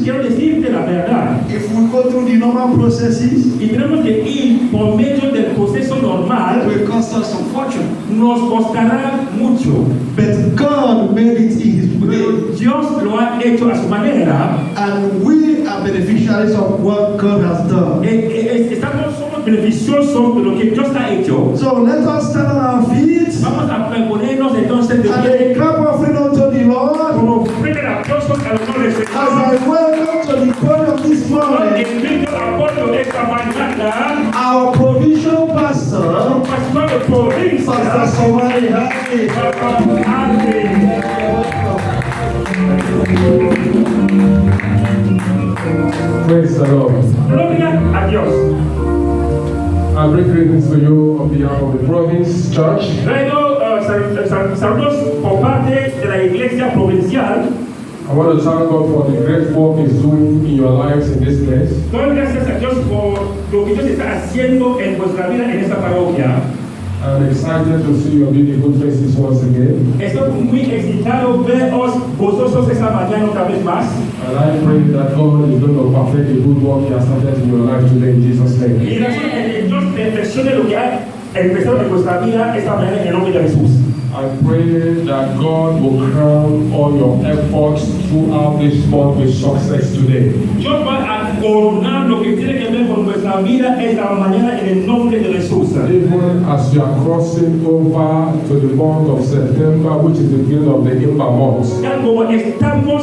quiero decirte la verdad. If we go through the normal processes, Y tenemos que ir por medio del proceso it normal, will cost us some fortune. nos costará mucho. But God made it in His way, Pero Dios lo ha hecho a su manera. and we are beneficiaries of what God has done. Somos beneficiosos de lo que Dios ha hecho. So let us stand on our feet Vamos a ponernos entonces de and pie a clap offering unto the Lord como ofrenda de aplausos al honor del as Señor. I welcome to the podium this morning Invito a Pablo esta mañana, our provincial pastor, pastor de provincia, Pastor Somiari. Praise the Lord. Gloria a Dios. I bring greetings to you on behalf of the province church. Traigo saludos por parte de la iglesia provincial. I want to thank God for the great work He's doing in your lives in this place. Doy gracias a Dios por lo que Dios está haciendo en vuestra vida en esta parroquia. I'm excited to see your beautiful faces once again. Estoy muy excitado veros vosotros esta mañana otra vez más. And I pray that God is going to perfect the good work He has started in your life today in Jesus' name. Y razón que Dios perfeccione lo que ha empezado en vuestra vida esta mañana en el nombre de Jesús. I pray that God will crown all your efforts throughout this month with success today. Dios va a coronar lo que tiene que ver con nuestra vida esta mañana en el nombre de Jesús. Even as you are crossing over to the month of September, which is the beginning of the Imba month, Ya como estamos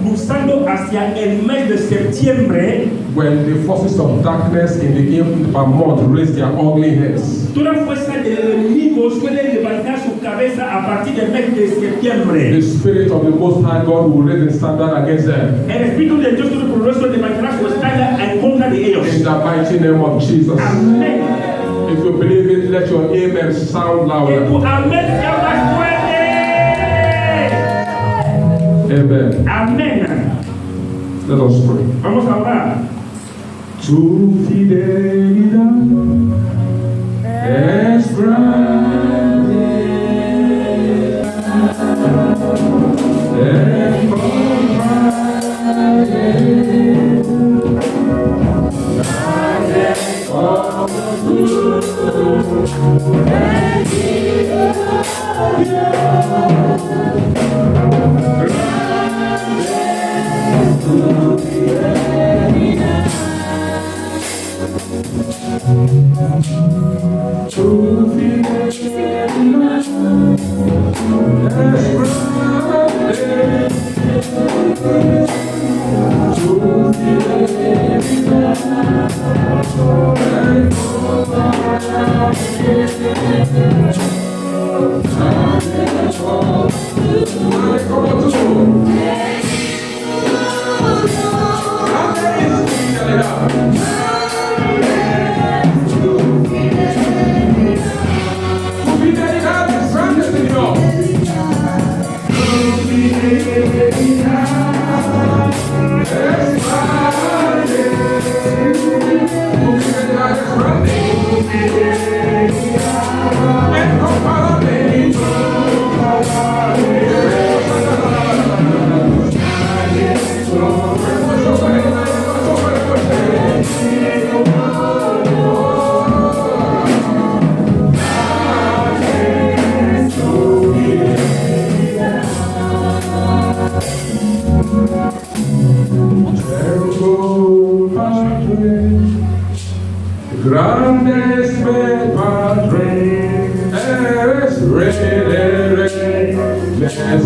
cruzando hacia el mes de septiembre, when the forces of darkness in the Imba month raise their ugly heads, toda fuerza del enemigo suele levantar su cabeza a partir del mes de septiembre. the Spirit of the Most High God will raise a standard against them. El Espíritu de Dios Todopoderoso levantará su espada en contra de ellos. In the mighty name of Jesus. Amén. If you believe it, let your amen sound Que louder. tu amén sea más fuerte. Amen. Amén. Let us pray. Vamos a orar. Tu fidelidad es grande, es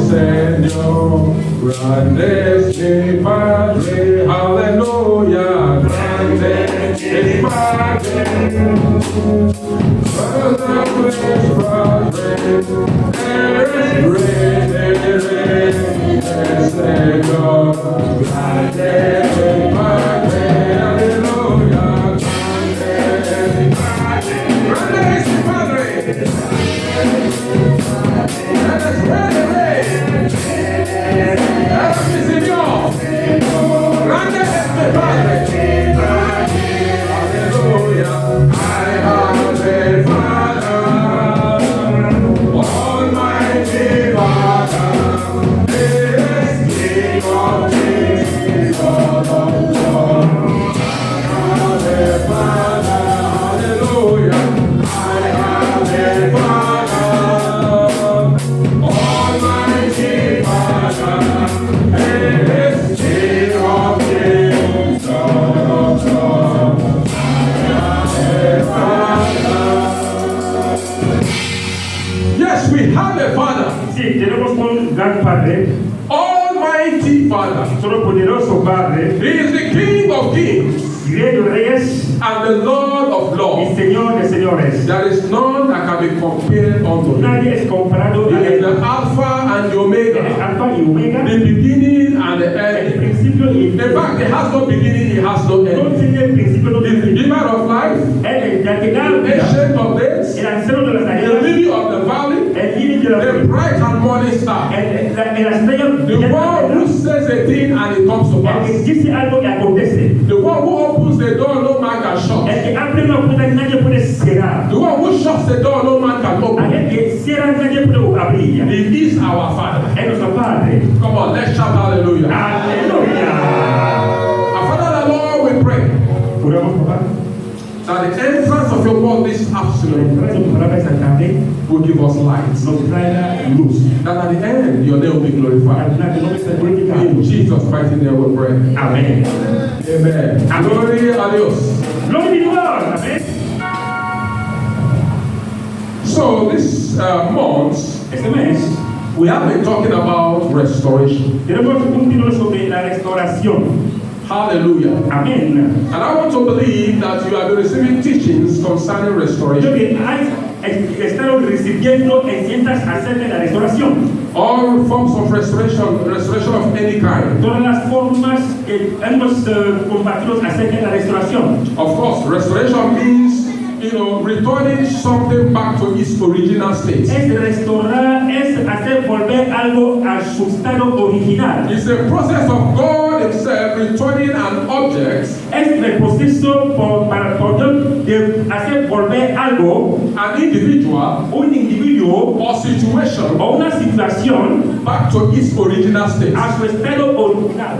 Señor, grande es mi Padre, aleluya, grande es Padre, grande es Padre, eres Rey, Señor, grande es mi Padre, aleluya, grande es mi Padre, eres Rey. Almighty Father, is King of Kings. Nuestro poderoso Padre, He is the King of kings Rey de Reyes and the Lord of y lords. Señor de señores. There is none that can be compared unto Him. Nadie es comparado He a is Él. the Alpha and the Él es Omega, Alfa y Omega, the beginning and the el end. principio y In fact, He has no beginning, He has no no end. tiene principio, no He tiene is the fin. giver of life, Él es el que da the vida, ancient of days, el anciano de las the tareas, lily of the valley, el líder de la the bright and morning star, la estrella, the one who says a thing and it comes to el que pass, dice algo y acontece, the one who opens the door no man can shut, el que abre una puerta que nadie puede cerrar, the one who shuts the door no man can open. aquel que cierra nadie puede abrir. He is our Father. Es nuestro Padre. Come on, let's shout hallelujah. Aleluya. Our Father, the Lord, we pray Oramos, papá. that the entrance of your word this La afternoon entrada de tu palabra esta tarde will give us light. nos traiga luz. That at the end, your name will be Al glorified. final que no me sea glorificado. In Jesus' mighty name we pray. Amén. Amen. Glory a Dios. Gloria a Dios. Amén. So this month, Este mes we have been talking about restoration. tenemos un título sobre la restauración. Hallelujah. Amén. And I want to believe that you have been receiving teachings concerning Yo restoration. que hay estado recibiendo enseñanzas acerca de la restauración. All forms of restoration of any kind. Todas las formas que hemos compartido acerca de la restauración. Of course, restoration means, returning something back to its original state. Es restaurar, es hacer volver algo a su estado original. It's a process of God Himself returning an object, Es el proceso para poder de hacer volver algo, an individual, un individuo or situation o una situación back to its original state. a su estado original.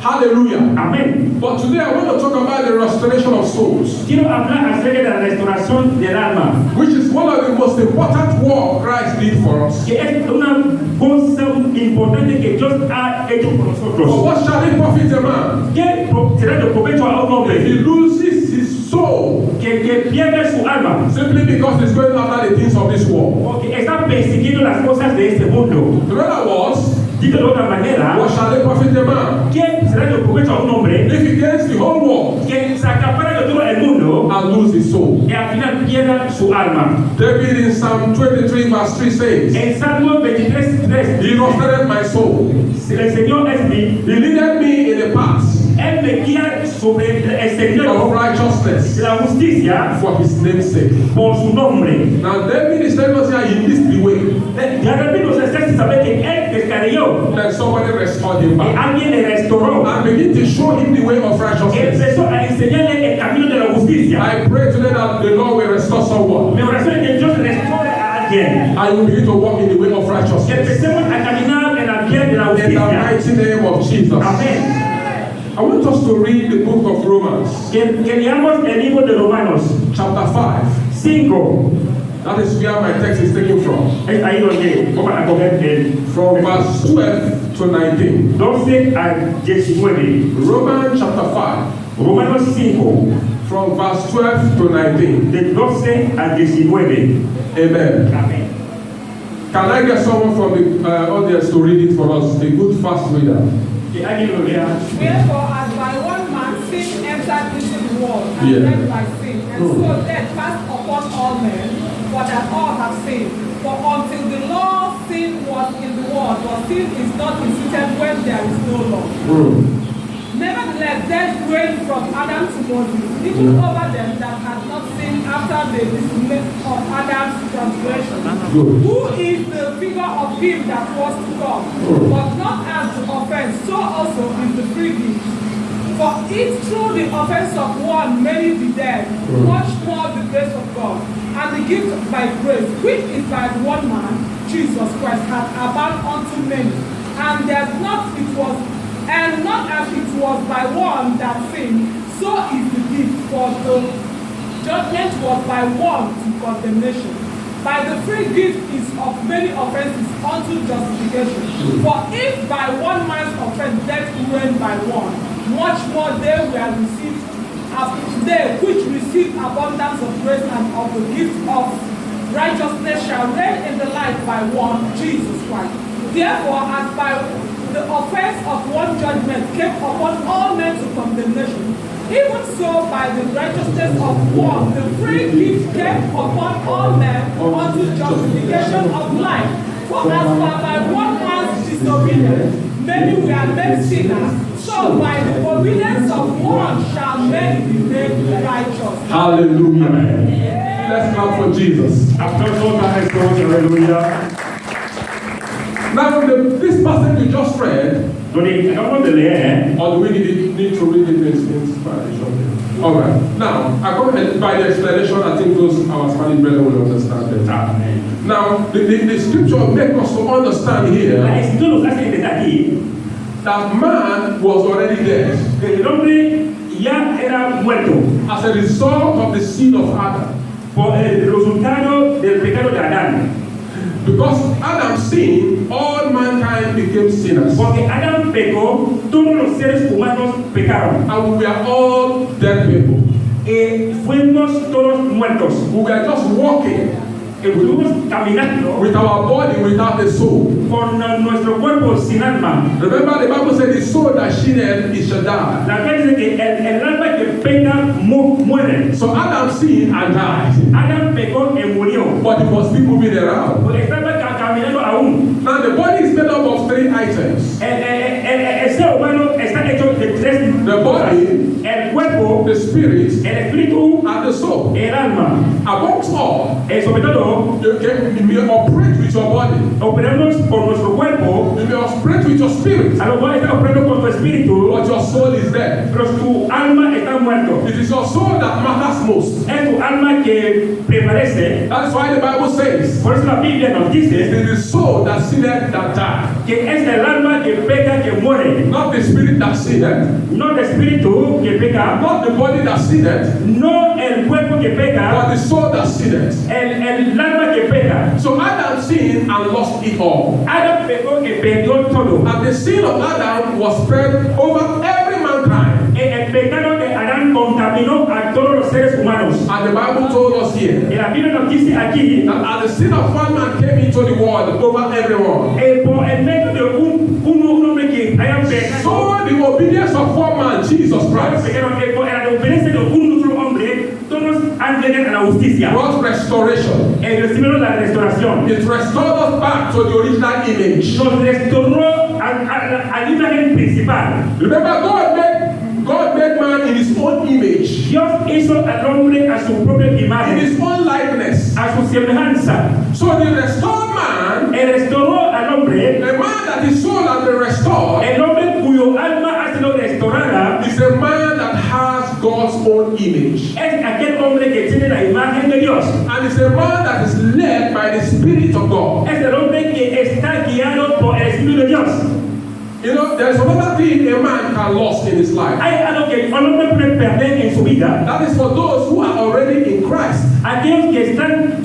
Hallelujah. Amén. But today I want to talk about the restoration of souls, Quiero hablar acerca de la restauración del alma, which is one of the most important work Christ did for us. que es una cosa importante que Dios ha hecho por For nosotros. what shall it profit a man ¿Qué será de provecho a un if hombre he loses his soul que pierde su alma? simply because he's going after the things of this world? Porque está persiguiendo las cosas de este mundo. In other words, Dicho de otra manera, what shall it profit a man ¿qué será de provecho a un hombre if he gains the whole world que se acapara de todo el mundo and lose his soul? y al final pierda su alma? David in Psalm 23 verse 3 says, En Salmo 23:3, He restored my soul. el Señor es mi, He leaded me in the paths Él me guía sobre el of sendero righteousness de la justicia for his name's sake. por su nombre. Now David is telling us here he missed the way. Ya David nos hace saber que Él descarrió, Then somebody restored him que back alguien le restauró, and begin to show him the way of righteousness. empezó a enseñarle el camino de la justicia. I pray today that the Lord will restore someone Mi oración es que Dios restaure a alguien. and you begin to walk in the way of Que righteousness. empecemos a caminar en la vía de la In the justicia. mighty name of Jesus. Amén. I want us to read the book of Romans, Que leamos el libro de Romanos chapter 5. 5. That is where my text is taken from. Es ahí donde vamos a coger el From verse 12 to 19. 12 al 19. Romans chapter 5. Romanos 5, From verse 12 to 19. de 12 al 19. Amen. Amén. Can I get someone from the audience to read it for us? A good fast reader. Que alguien lo lea. Wherefore, as by one man sin entered into the world, and Yeah. death by sin, and so death passed upon all men, for that all have sinned. For until the law sin was in the world, but sin is not instituted when there is no law. Nevertheless, death reigned from Adam to Moses, even over them that had not sinned after the dismissal of Adam's transgression. Good. Who is the figure of him that was to come? But not as the offense, so also is the free gift. For if through the offense of one many be dead, much more the grace of God, and the gift by grace, which is by one man, Jesus Christ, hath abounded unto many. And not as it was by one that sinned, so is the gift. For the judgment was by one to condemnation. By the free gift is of many offenses unto justification. For if by one man's offense death reigned by one, much more they were received they which received abundance of grace and of the gift of righteousness shall reign in the life by one, Jesus Christ. Therefore, as by the offense of one judgment came upon all men to condemnation, even so by the righteousness of one, the free gift came upon all men unto justification of life. For as by one man's disobedience, many were made sinners, so by the obedience of one shall many be made righteous. Hallelujah. Let's clap for Jesus. Hallelujah. Now, this passage we just read, or do we need to read it in inspiration? All right. Now, by the explanation, I think our Spanish brethren will understand it. Now, the scripture makes us to understand here that man was already dead as a result of the sin of Adam. Por el resultado del pecado de Adán. Because Adam sinned, all mankind became sinners. Porque Adán pecó, todos los seres humanos pecaron. And we are all dead people. Fuimos todos muertos. We were just walking. Estuvimos caminando with our body without a soul. Con nuestro cuerpo sin alma. Remember the Bible said the soul that sinned it shall die. La Biblia dice que el alma que peca muere. So Adam sinned and died. Adam pecó y murió. But he was still moving around. Porque estaba caminando aún. Now the body is made up of 3 items. El ser humano está hecho de 3 the body, el cuerpo, the spirit, el espíritu, and the soul. El alma. Amongst all, sobre todo, you may operate with your body. Operamos por nuestro cuerpo. You may operate with your spirit. A lo mejor estás operando con tu espíritu. But your soul is dead. Pero tu alma está muerto. It is your soul that matters most. Es tu alma que prevalece. That's why the Bible says. Por eso la Biblia nos dice. It is the soul that sinned that died. Que es el alma que peca que muere. Not the spirit that sinned. No el espíritu que peca. Not the body that sinned. No el cuerpo que peca. But the soul that sinned. El alma que peca. So Adam sinned and lost it all. Adam pecó y perdió todo. And the sin of Adam was spread over every mankind. El pecado de Adán contaminó a todos los seres humanos. And the Bible told us here. Y la Biblia nos dice aquí. That as the sin of one man came into the world over everyone. Por el medio de un hombre que haya pecado. So the obedience of one man, Jesus Christ. Por la obediencia de un solo hombre, todos han llegado a la justicia. Brought restoration. Recibieron la restauración. It restored us back to the original image. Nos restauró a la imagen principal. Remember, God made man in his own image. Dios hizo al hombre a su propia imagen. In his own likeness. A su semejanza. So the restored man. Restauró al hombre. The man that his soul has been restored. El hombre cuyo alma ha sido restaurada. Is a man that has God's own image. Es aquel hombre que tiene la imagen de Dios. And it's a man that is led by the Spirit of God. Es el hombre que está guiado por el Espíritu de Dios. You know, there's another thing a man can lose in his life. Hay algo que un hombre puede perder en su vida. That is for those who are already in Christ. Aquellos que están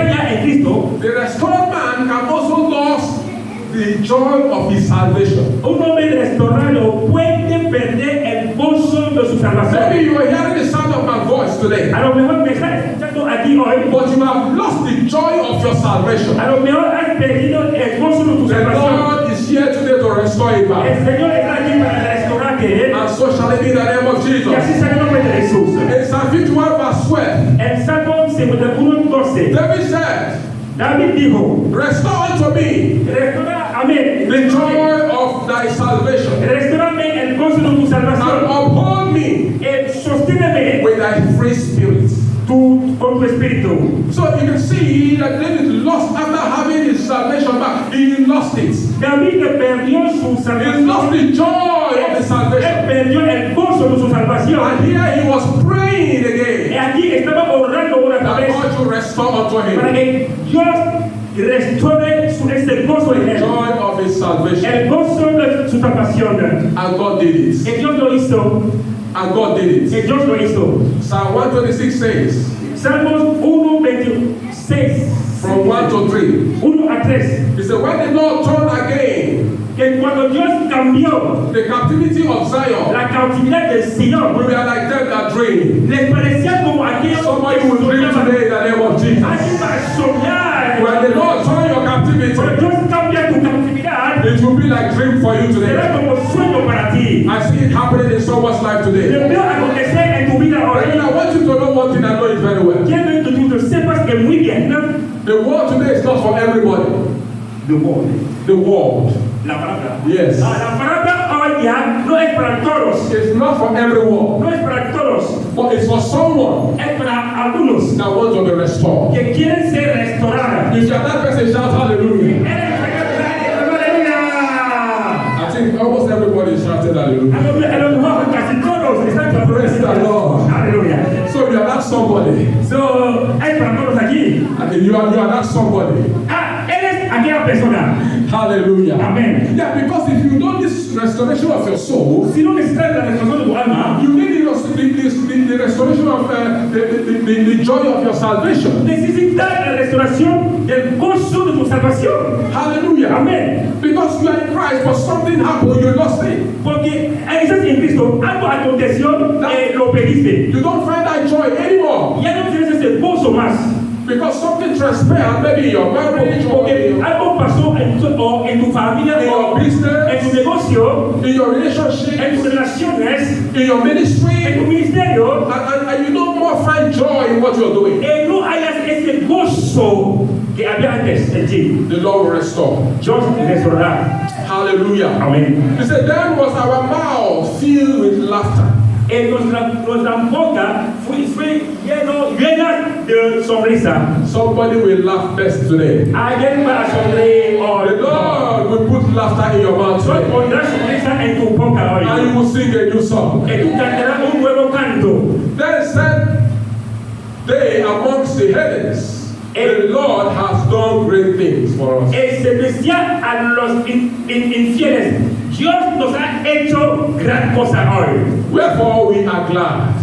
ya en Cristo. The restored man can also lose the joy of his salvation. Un hombre restaurado puede perder el gozo de su salvación. Maybe you are hearing the sound of my voice today. A lo mejor me estás escuchando aquí hoy. But you have lost the joy of your salvation. A lo mejor has perdido el gozo de tu salvación. God is here today to restore it back. El Señor está aquí para restaurarte. And so shall it be in the name of Jesus. Y así será el nombre de Jesús. In Psalm 51 verse 12. En Salmo 51:12. David said. David dijo. Restore unto me. Restaura a mí. The joy of thy salvation. Restaurame el gozo de tu salvación. And uphold me. Sosténeme. With thy free spirit. Con tu espíritu. So you can see that David lost after having his salvation back. He lost it. David perdió su salvación. He lost the joy of the salvation. Él perdió el gozo de su salvación. And here he was praying again. Y aquí estaba orando una vez. That God should restore unto him. Para que Dios restaure ese gozo en él. The joy of his salvation. El gozo de su salvación. And God did it. Y Dios lo hizo. And God did it. Y Dios lo hizo. Psalm 126 says. Salmos 1:26. From 1 to 3. 1 a 3. He said, when the Lord turned again. Que cuando Dios cambió the captivity of Zion, la cautividad de Sion, we were like them that dream. Les parecía como aquellos somebody will dream today in the name of Jesus. Alguien va a soñar. When the Lord turned your captivity, cuando Dios cambia tu cautividad, it will be like dream for you today. Será como sueño para ti. I see it happening in someone's life today. Lo veo acontecer en tu vida ahora. And I want you to know one thing. I know it very well. Quiero que tú sepas que muy bien, ¿no? The world today is not for everybody. The world. The world. La palabra. Yes. La palabra hoy ya no es para todos. It's not for everyone. No es para todos. But it's for someone Es para algunos that wants to be restored. que quieren ser restaurados. If you're that person, shout hallelujah. I think almost everybody shouted hallelujah. A lo mejor casi todos están Praise the Lord. Aleluya. So you are not somebody. So, hay para todos aquí. And you are not somebody. Eres aquella persona. Hallelujah. Amen. Yeah, because if you don't this restoration of your soul, Si no necesitas la restauración de tu alma, you need the restoration of the joy of your salvation. necesitas la restauración del gozo de tu salvación. Hallelujah. Amen. Because you are in Christ, but something happened, you lost it. Porque estás en Cristo, algo aconteció, lo perdiste. You don't find that joy anymore. Ya no tienes ese gozo más. Because something transpired, maybe in your marriage or Porque algo pasó en tu familia, in o your business, en tu negocio, in your relationship, en tus relaciones, in your en ministry, tu ministerio, and you no more find joy in what you're doing. no hayas ese gozo que había antes en ti. The Lord will restore. Dios restaurará. Hallelujah. Amén. He said, then was our mouth filled with laughter. Nuestra boca fue llena de sonrisa. Somebody will laugh best today. Alguien va a sonreír hoy. The Lord will put laughter in your mouth Dios today. pondrá sonrisa en tu boca hoy. And you will sing a new song. Que tú cantarás un nuevo canto. Then said they amongst the heathens, the Lord has done great things for us. Se decía a los infieles, Dios nos ha hecho gran cosa hoy. Wherefore we are glad.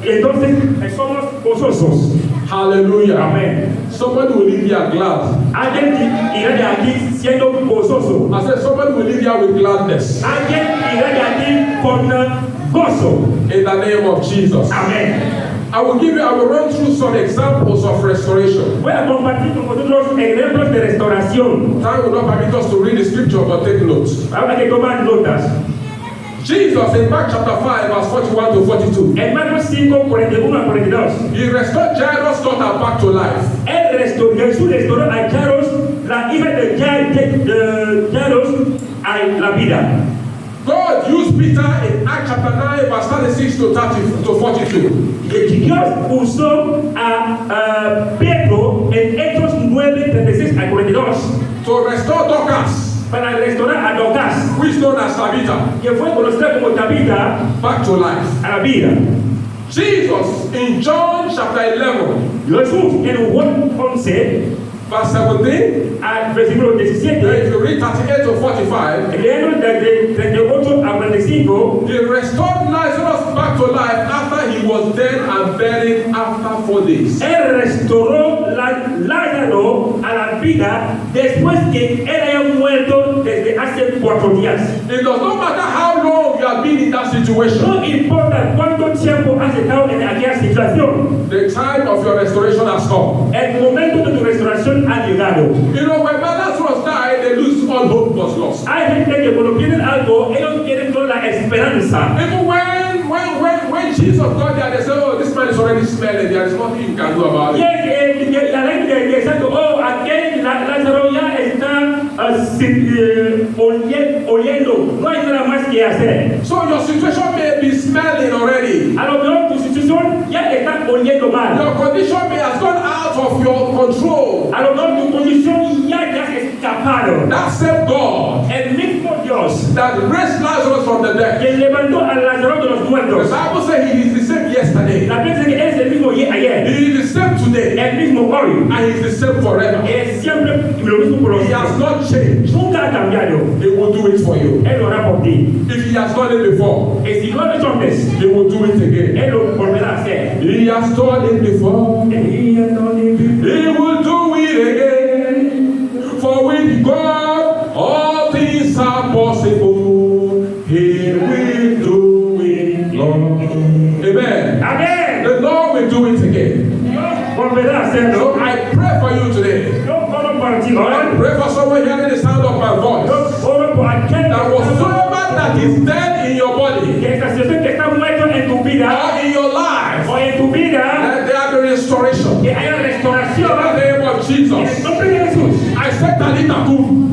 Entonces somos gozosos. Hallelujah. Amén. Somebody will leave here glad. Alguien irá de aquí siendo gozoso. I said somebody will leave here with gladness. Alguien irá de aquí con gozo. In the name of Jesus. Amén. I will run through some examples of restoration. Voy a compartir con vosotros ejemplos de restauración. Time will not permit us to read the scripture, but take notes. Habrá que tomar notas. Jesus in Mark chapter 5 verse 41 to 42. En Marcos 5, 41 a 42. He restored Jairus' daughter back to life. Jesús restauró a Jairus, la hija de Jairus, a la vida. God used Peter in Acts chapter 9 verse 36 to 42. Dios usó a Pedro en Hechos 9, 36 a 42. To restore Dorcas, Para restaurar a Dorcas, which is known as Tabitha, que fue conocida como Tabitha, back to life. a la vida. Jesus in John chapter 11 Jesús en Juan 11, verse 17. al versículo 17, If you read 38 to 45, leyendo desde 38 a 45, he restored Lazarus back to life after he was dead and buried after 4 days. él restauró Lázaro a la vida después que él haya muerto desde hace 4 días. It does not matter how long you have been in that situation. No importa cuánto tiempo has estado en aquella situación, The time of your restoration has come. el momento de tu restauración ha llegado. You know, when Lazarus died, they lose all hope was lost. Hay gente que cuando tienen algo, ellos tienen toda la esperanza. Even when Jesus got there, they said, oh, this man is already smelling. There is nothing you can do about Y it. la gente dice, oh, aquel Lázaro ya está oliendo, no hay nada más que hacer. So your situation may be smelling already. A lo mejor tu situación ya está oliendo mal. Your condition may have gone out of your control. A lo mejor tu condición ya te has escapado. That same God El mismo Dios that raised Lazarus from the dead. que levantó a Lázaro de los The muertos. Bible says he is the same yesterday. La Biblia dice que es el mismo ayer, He is the same today. el mismo hoy, And he is the same forever. es siempre lo mismo por los He has siglos. not changed. Nunca ha cambiado. He will do it for you. Él lo hará por ti. If he has done it before, Y si lo ha hecho antes, he will do it again. él lo volverá a hacer. He has done it before. He will do it again. For with God, all things are possible. He will do it, Lord. Amen. Amén. The Lord will do it again. Dios volverá a hacerlo. So I pray for you today. Yo oro para ti, I Lord. pray for someone hearing the sound of my voice. Yo oro por aquel that whatsoever that is dead in your body que esta situación que está muerto en tu vida or in your life, o en tu vida, that there be restoration. que haya In restauración the name of en el Jesus. nombre de Jesús. I said Talita kum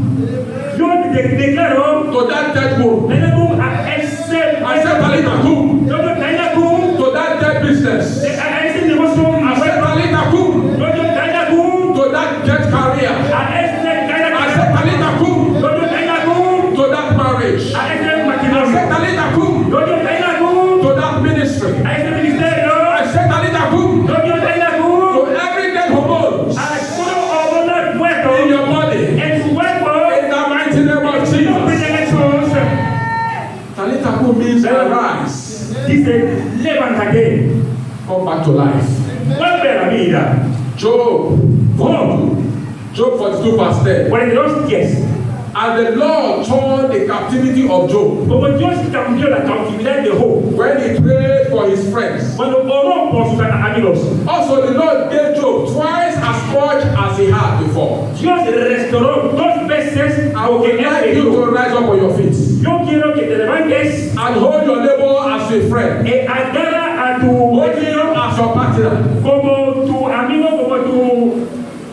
Yo declaro to that dead womb. tenemos a ese I said Talita kum yo traiga cum to that dead business. a ese negocio I said Talita kum yo traiga cum to that dead career. a ese I said Talita kum yo traiga cum to that marriage. a ese I said matrimonio Talita kum yo traiga cum to that ministry. a ese ministerio I said Talita kum yo traiga cum to every dead hormones a todo hormona muerto in your body. en su cuerpo In the mighty name of en el nombre Jesus. de Jesús. Talita kum means arise, Dice levántate, come back to life. vuelve a la vida. Job, Oh, Job 42 verse 10. 42:10. And the Lord turned the captivity of Job Como Dios cambió la cautividad de Job when he prayed for his friends. cuando oró por sus amigos. Also, the Lord gave Job twice as much as he had before. Dios restauró 2 veces I lo would que él like le you to dio. rise up on your feet Yo quiero que te levantes and hold your neighbor as a friend. y agarra a tu Hold him as your partner como tu amigo, como tu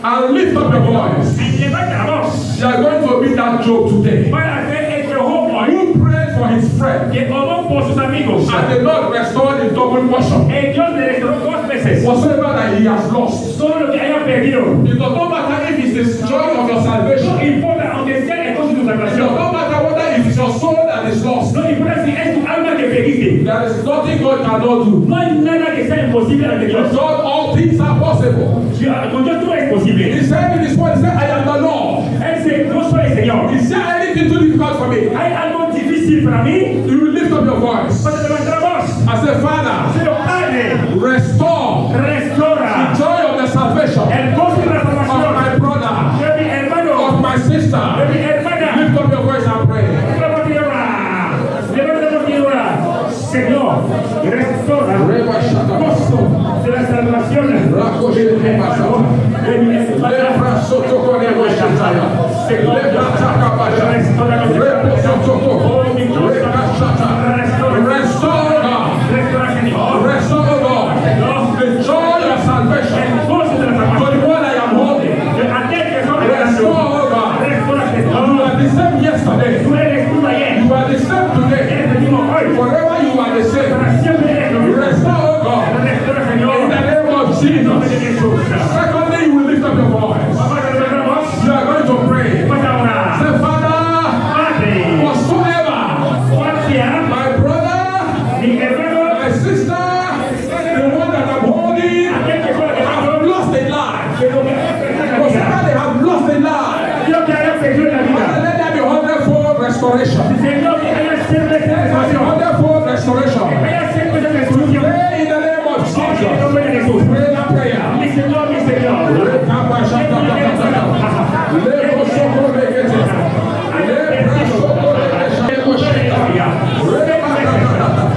and lift up your voice. y levanta la voz You are going to be that Job today. para hacer este Job hoy You prayed for his friend que oró por sus amigos. and the Lord restored in double portion. Y Dios le restauró 2 veces Whatsoever that he has lost. todo lo que haya perdido. It does not matter if it's the joy of your No salvation. importa, aunque sea el costo de tu It does salvación. not matter whether it is your soul that is lost. No importa si es tu alma que perdiste. There is nothing God cannot do. No hay nada que sea imposible ante Dios. With God, all things are possible. Con Dios todo es He posible. said in his word, he said, I am the Lord. Él dice, yo soy el Señor. Is there anything too difficult for me? ¿Hay algo difícil para mí? You will lift up your voice. Cuando levantar la voz, I say, Father, Señor Padre, restore the restaura joy of the salvation el gozo de la of salvación my brother, de mi hermano, of my de sister. mi hermana. Lift up your voice and pray. Levanta y ora. Levanta y ora. Señor, restaura el gozo de la salvación de mi hermano, de mi hermana. Señor, restaura el Restore God. Restaura, Señor. Restore God. The joy of salvation. El gozo de la For salvación. the one I am holding. Aquel que son Restore God. restaura, You Señor. are the same yesterday. Tú eres tú ayer. You are the same today. Eres el mismo hoy. Forever you are the same. Para siempre eres lo mismo. Restore God. Restaura, Señor. In the name of En nombre de Jesus. Jesús. Secondly, you will lift up your voice. Vamos a levantar la voz. You are going to pray. Vamos a orar. Say, Father, Padre, whatsoever cual sea my brother, mi hermano, my sister, the one that I'm holding, aquel que fue have lost a life. que lo que haya perdido en la Whatsoever vida. they have lost a life. Dios que haya perdido en la vida. Father, let there be hundredfold restoration. Señor, que haya siempre esa restauración. Hundredfold restoration. Haya siempre esa restauración. Pray in the name of En el Jesus. nombre de Jesús. Pray that prayer. Mi Señor, mi Señor.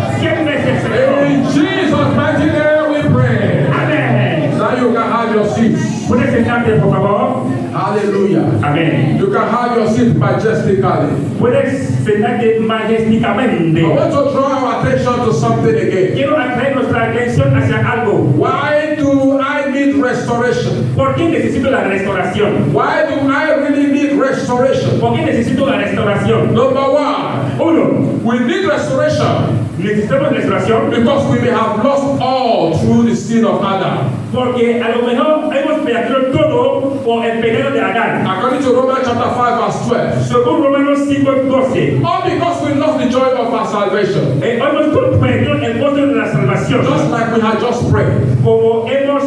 In Jesus' mighty name we pray. Amén. Now you can have your seats. ¿Puedes sentarte, por favor? Hallelujah. Amén. You can have your seat majestically. Puedes sentarte majesticamente. I want to draw our attention to something again. Quiero atraer nuestra atención hacia algo. Why do I need restoration? ¿Por qué necesito la restauración? Why do I really need restoration? ¿Por qué necesito la restauración? Number one, Uno, we need restoration necesitamos restauración because we may have lost all through the sin of Adam. porque a lo mejor hemos perdido todo por el pecado de Adán. According to Romans chapter 5 verse 12. Según Romanos 5:12, All because we lost the joy of our salvation. hemos perdido el gozo de la salvación. Just like we had just prayed. Como hemos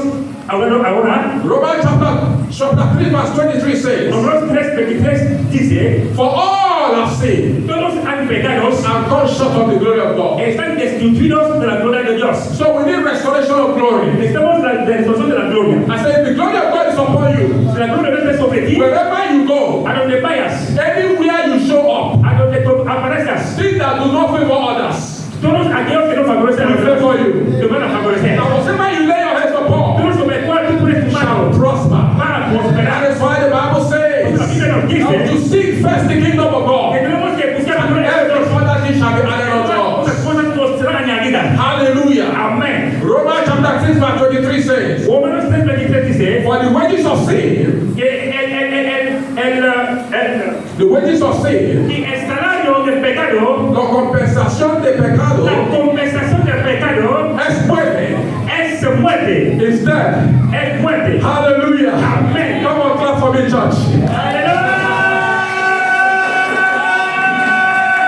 hablado ahora, Romans chapter 3 verse 23 says, Romanos 3:23 dice, for all have sinned todos han pecado, and come short of the glory of God. están destituidos de la gloria de Dios. So we need restoration of glory. Necesitamos la restauración de la gloria. I say the glory of God is upon you. Si la gloria de Dios es sobre ti, Wherever you go, a donde vayas, anywhere you show up, a donde aparezcas, things that do not favor others todos aquellos que no favorecen a will los favor you. te van a favorecer. And whatever you lay your hands upon Todo sobre el cual tú pones tu shall mano prosper. para prosperar. That is why the Bible La says Biblia nos that dice to seek first the kingdom of que God debemos Hallelujah. Amén. Romans chapter 6 verse 23 says, Romanos 3:23 dice for the wages of sin, que the wages of sin, el salario del pecado, la compensación de pecado, la compensación del pecado es muerte, es muerte. is death. Es muerte. Hallelujah. Amen. Come on, clap for me, church. Aleluya.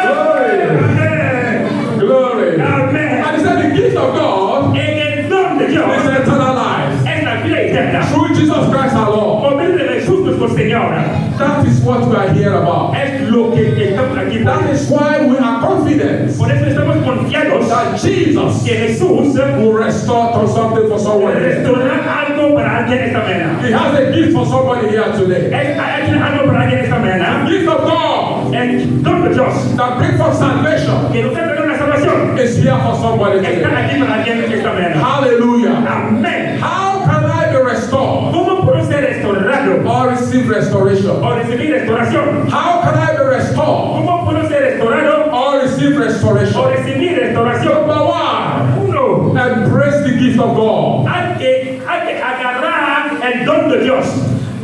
Glory. Glory. Amen. And he said the gift of God En el don de Dios is eternal life. es la vida eterna. Through Jesus Christ our Lord. Por medio de Jesús nuestro Señor. That is what we are here about. Es lo que estamos aquí. That is why we are confident Por eso estamos confiados that Jesus que Jesús will restore something for someone here. restaurará algo para alguien esta mañana. He has a gift for somebody here today. Tiene algo para alguien esta mañana. The gift of God El don de Dios that brings forth salvation que nos trae una salvación is here for somebody está today. aquí para alguien esta mañana. Hallelujah. Amén. How can I be restored ¿Cómo puedo ser restaurado or receive restoration? o recibir restauración? How can I be restored ¿Cómo puedo ser restaurado or receive o restoration? recibir restauración? Number one, Uno, embrace the gift of God. hay que agarrar el don de Dios.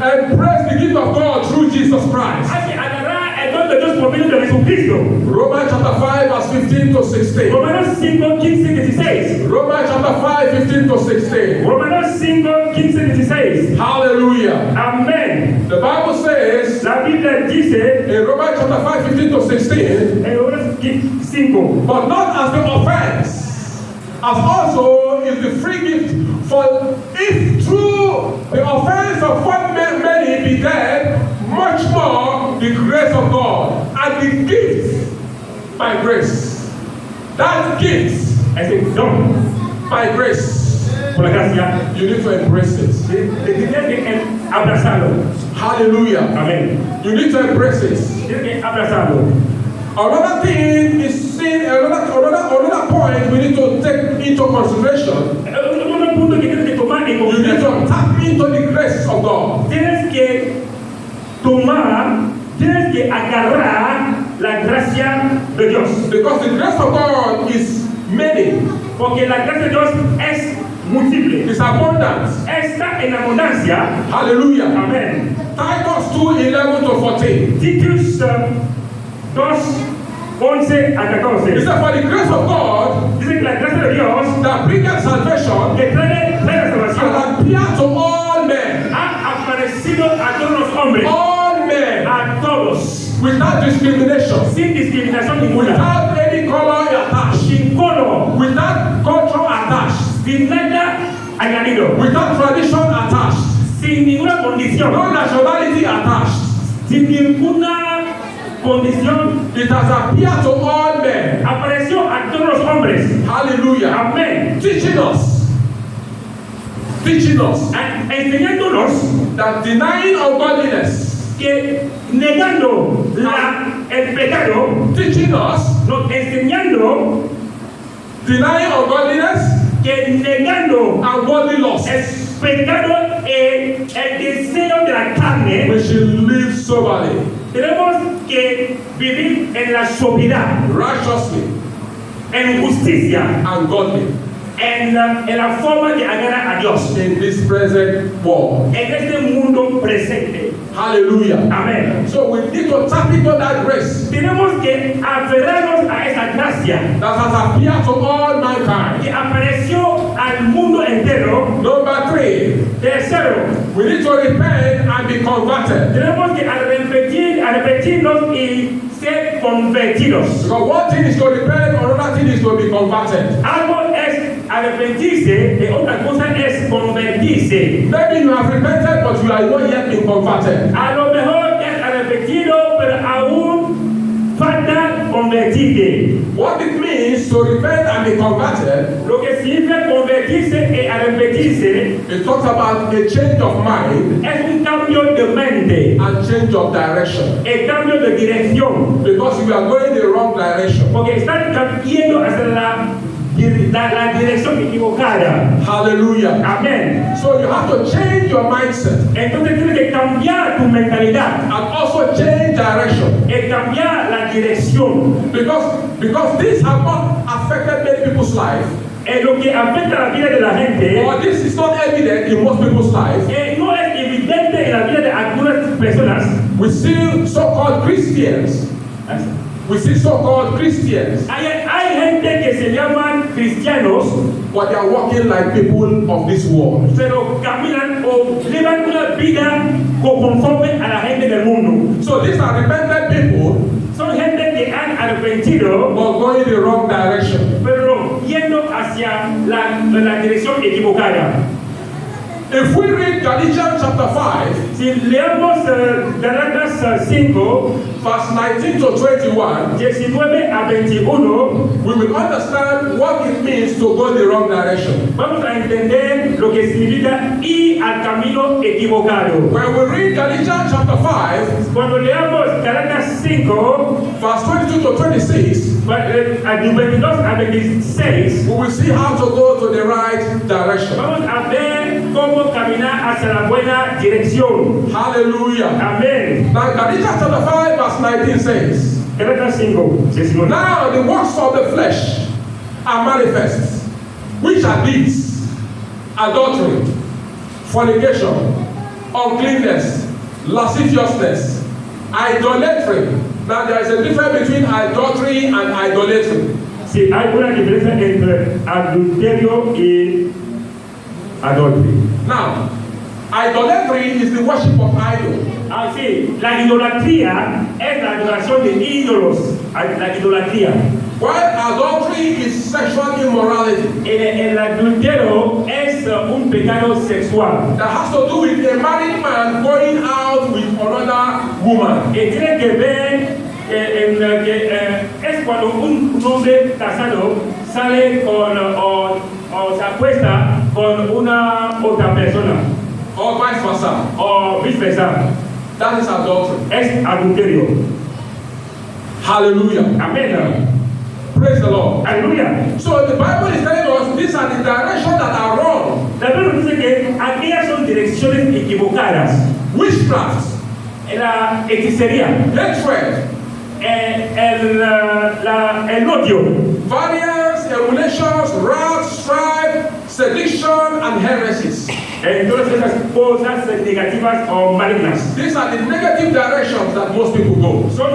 Embrace the gift of God through Jesus Christ. Hay que agarrar el don de Dios por medio de Jesucristo. Romans chapter 5 verse 15 to 16. Romanos 5, 15, 16. Romans chapter 5, 15 to 16. Romanos 5, 15, 16. Hallelujah. Amén. The Bible says La Biblia dice in Romans chapter 5, 15 to 16, en Romanos 5, but not as the offense, as also is the free gift. For if through the offense of one many be dead, much more the grace of God and the gift by grace. That gift es el don by grace. por la gracia. You need to embrace it. Tienes que abrazarlo. Hallelujah. Amén. You need to embrace it. Tienes que abrazarlo. Another thing is seen, another point we need to take into consideration. Un punto que tienes que tomar en You need consideración. to tap into the grace of God. Tienes que agarrar la gracia de Dios. Because the grace of God is many. Porque la gracia de Dios es múltiple. It's abundant. Está en abundancia. Hallelujah. Amén. Titus 2:11 to 14. Titus 2, 11 a 14. It says, for the grace of God Dice que la gracia de Dios that bringeth salvation que trae la has salvación appeared to all men. ha aparecido a todos los hombres. All men. A todos. Without discrimination. Sin discriminación ninguna. Without any color attached. Sin color. Without culture attached. Sin nada añadido. Without tradition attached. Sin ninguna condición. No nationality attached. Sin ninguna condición. It has appeared to all men. Apareció a todos los hombres. Hallelujah. Amén. Teaching us Enseñándonos that denying ungodliness, que negando el pecado, teaching us enseñando denying ungodliness que negando and worldly lust, el pecado, el deseo de la carne, we should live soberly, tenemos que vivir en la sobriedad, righteously, en justicia, and godly en la forma de agradar a Dios in this present world. en este mundo presente. Hallelujah. Amén. So we need to tap into that grace Tenemos que aferrarnos a esa gracia that has appeared to all mankind. que apareció al mundo entero. Number 3, Tercero, we need to repent and be converted. tenemos que arrepentirnos y ser convertidos. Because one thing is to repent, another thing is to be converted. Algo es arrepentirse y otra cosa es convertirse. Maybe you have repented, but you are not yet been converted. A lo mejor es arrepentido, pero aún falta convertirte. What it means to repent and be converted, Lo que significa convertirse y arrepentirse it talks about a change of mind es un cambio de mente, and change of direction. el cambio de dirección, Because you are going the wrong direction. porque están cambiando hacia la dirección equivocada. Hallelujah. Amén. So you have to change your mindset Entonces tienes que cambiar tu mentalidad, and also change direction. cambiar la dirección, Because this has not affected many people's lives. life, Lo que afecta la vida de la gente, or this is not evident in most people's life, no es evidente en la vida de algunas personas. we see so-called Christians. We see so-called Christians, Hay gente que se llaman cristianos, but they are walking like people of this world. pero caminan o llevan una vida conforme a la gente del mundo. So these are repentant people, Son gente que han arrepentido, but going the wrong direction. pero yendo hacia la dirección equivocada. If we read Galatians chapter 5, Si leemos Gálatas 5, verse 19 to 21, 19 a 21, we will understand what it means to go the wrong direction. vamos a entender lo que significa ir al camino equivocado. When we read Galatians chapter 5, Cuando leamos Gálatas 5, verse 22 to 26, al 22 a 26, we will see how to go to the right direction. vamos a ver cómo caminar hacia la buena dirección. Hallelujah. Amén. Now Galatians chapter 5 verse 19 says, Gálatas 5, 19. now the works of the flesh are manifest, which are these: adultery, fornication, uncleanness, lasciviousness, idolatry. Now there is a difference between adultery and idolatry. Sí, hay una diferencia entre adulterio y adultery. Now, idolatry is the worship of idol. Sí, la idolatría es la adoración de ídolos. La idolatría. While adultery is sexual immorality. El adulterio es un pecado sexual. That has to do with a married man going out with another woman. Tiene que ver es cuando un hombre casado sale con o se acuesta con una otra persona. Or vice versa. O viceversa. That is adultery. Es adulterio. Hallelujah. Amén. Praise the Lord. Aleluya. So the Bible is telling us these are the directions that are wrong. La Biblia dice que aquellas son direcciones equivocadas. Witchcraft, La hechicería, hatred, el odio, variance, emulations, wrath, strife, sedition, and heresies. todas esas cosas negativas o malignas. These are the negative directions that most people go. Son